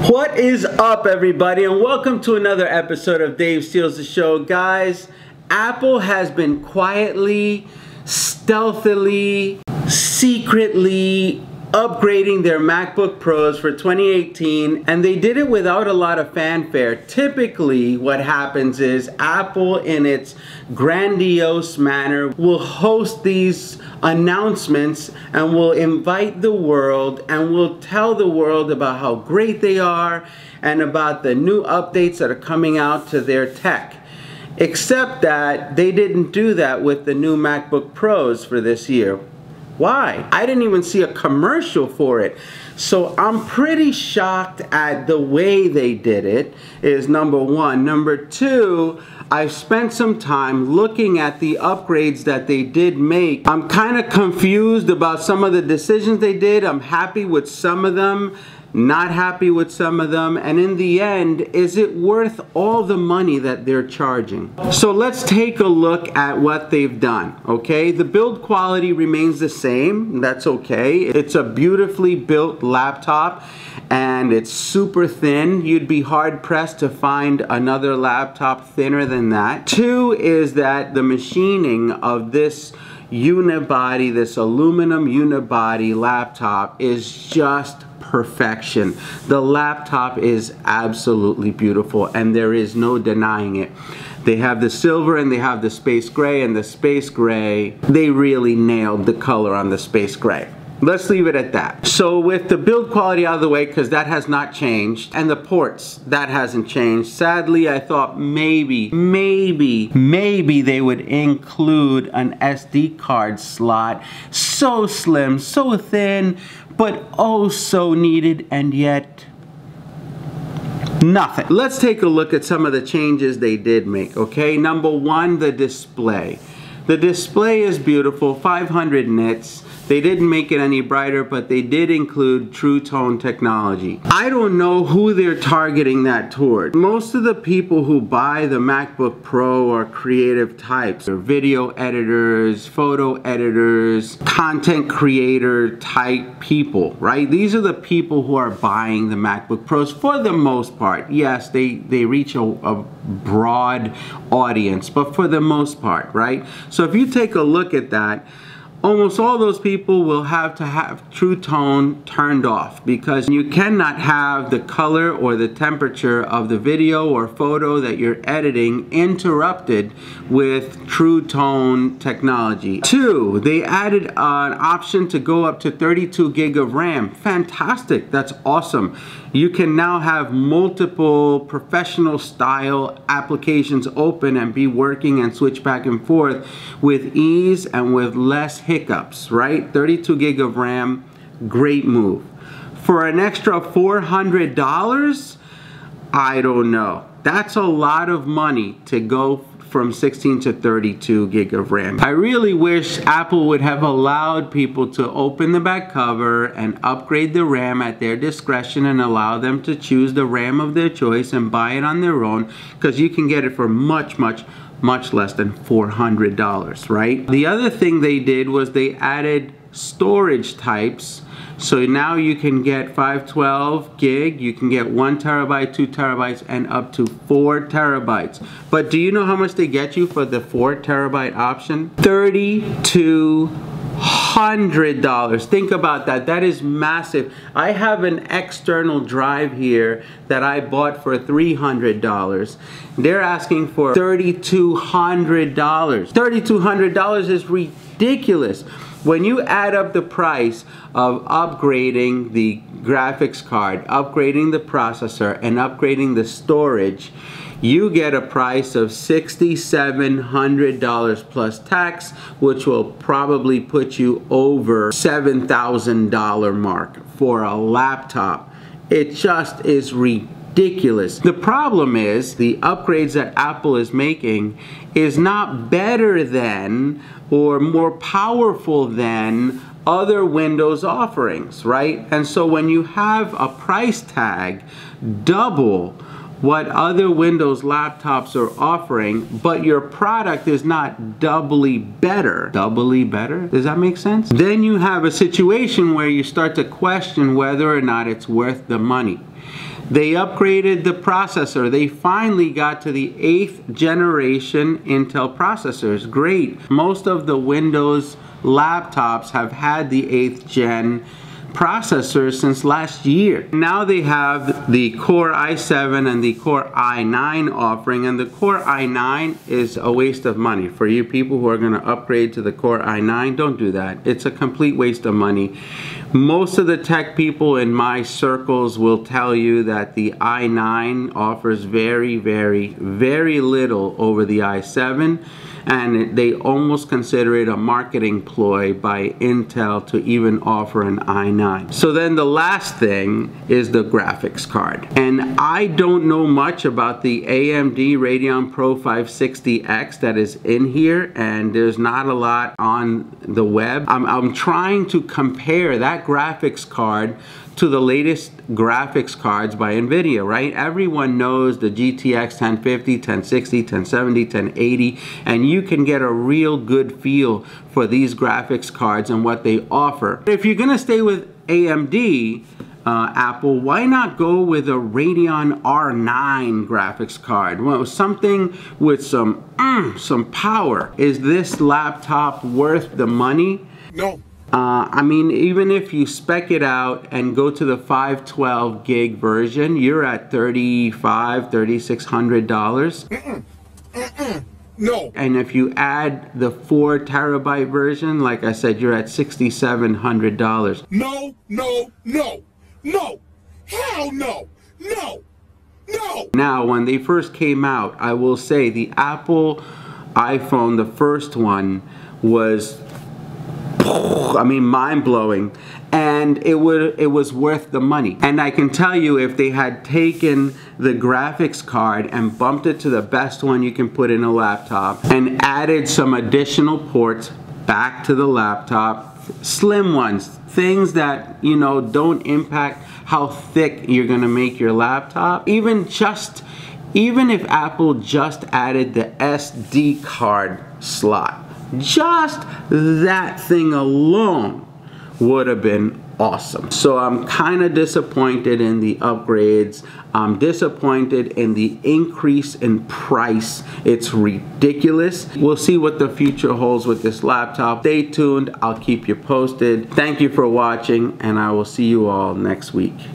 What is up, everybody, and welcome to another episode of Dave Steals the Show. Guys, Apple has been quietly, stealthily, secretly upgrading their MacBook Pros for 2018, and they did it without a lot of fanfare. Typically, what happens is Apple, in its grandiose manner, will host these announcements and will invite the world and will tell the world about how great they are and about the new updates that are coming out to their tech. Except that they didn't do that with the new MacBook Pros for this year. Why? I didn't even see a commercial for it. So I'm pretty shocked at the way they did it, is number one. Number two, I've spent some time looking at the upgrades that they did make. I'm kind of confused about some of the decisions they did. I'm happy with some of them, not happy with some of them, and in the end, is it worth all the money that they're charging? So let's take a look at what they've done, okay? The build quality remains the same, that's okay. It's a beautifully built laptop and it's super thin. You'd be hard pressed to find another laptop thinner than that. Two is that the machining of this unibody, this aluminum unibody laptop is just perfection. The laptop is absolutely beautiful and there is no denying it. They have the silver and they have the space gray, and the space gray, they really nailed the color on the space gray. Let's leave it at that. So with the build quality out of the way, because that has not changed, and the ports, that hasn't changed. Sadly, I thought maybe they would include an SD card slot. So slim, so thin, but oh so needed, and yet nothing. Let's take a look at some of the changes they did make, okay? Number one, the display. The display is beautiful, 500 nits. They didn't make it any brighter, but they did include True Tone technology. I don't know who they're targeting that toward. Most of the people who buy the MacBook Pro are creative types. They're video editors, photo editors, content creator type people, right? These are the people who are buying the MacBook Pros for the most part. Yes, they reach a broad audience, but for the most part, right? So if you take a look at that, almost all those people will have to have True Tone turned off, because you cannot have the color or the temperature of the video or photo that you're editing interrupted with True Tone technology. Two, they added an option to go up to 32 gig of RAM. Fantastic, that's awesome. You can now have multiple professional style applications open and be working and switch back and forth with ease and with less hiccups, right? 32 gig of RAM, great move. For an extra $400, I don't know. That's a lot of money to go from 16 to 32 gig of RAM. I really wish Apple would have allowed people to open the back cover and upgrade the RAM at their discretion and allow them to choose the RAM of their choice and buy it on their own, because you can get it for much less than $400, right? The other thing they did was they added storage types. So now you can get 512 gig, you can get 1 terabyte, 2 terabytes, and up to 4 terabytes. But do you know how much they get you for the 4 terabyte option? $3,200. Think about that. That is massive. I have an external drive here that I bought for $300. They're asking for $3,200. $3,200 is ridiculous. When you add up the price of upgrading the graphics card, upgrading the processor, and upgrading the storage, you get a price of $6,700 plus tax, which will probably put you over $7,000 mark for a laptop. It just is ridiculous. The problem is the upgrades that Apple is making is not better than or more powerful than other Windows offerings, right? And so when you have a price tag double what other Windows laptops are offering, but your product is not doubly better. Doubly better? Does that make sense? Then you have a situation where you start to question whether or not it's worth the money. They upgraded the processor. They finally got to the 8th generation Intel processors. Great. Most of the Windows laptops have had the 8th gen processors since last year. Now they have the Core i7 and the Core i9 offering, and the Core i9 is a waste of money. For you people who are going to upgrade to the Core i9, don't do that. It's a complete waste of money. Most of the tech people in my circles will tell you that the i9 offers very, very, very little over the i7, and they almost consider it a marketing ploy by Intel to even offer an i9. So then the last thing is the graphics card. And I don't know much about the AMD Radeon Pro 560X that is in here, and there's not a lot on the web. I'm trying to compare that graphics card to the latest graphics cards by NVIDIA, right? Everyone knows the GTX 1050, 1060, 1070, 1080, and you can get a real good feel for these graphics cards and what they offer. If you're gonna stay with AMD, Apple, why not go with a Radeon R9 graphics card? Well, something with some power. Is this laptop worth the money? No. I mean, even if you spec it out and go to the 512 gig version, you're at $3,600. No. And if you add the 4 terabyte version, like I said, you're at $6,700. No, no, no, no. Hell no. No. No. Now, when they first came out, I will say the Apple iPhone, the first one, was, I mean, mind-blowing, and it was worth the money. And I can tell you, if they had taken the graphics card and bumped it to the best one you can put in a laptop and added some additional ports back to the laptop, slim ones, things that, you know, don't impact how thick you're gonna make your laptop, even if Apple just added the SD card slot, just that thing alone would have been awesome. So I'm kind of disappointed in the upgrades. I'm disappointed in the increase in price. It's ridiculous. We'll see what the future holds with this laptop. Stay tuned. I'll keep you posted. Thank you for watching, and I will see you all next week.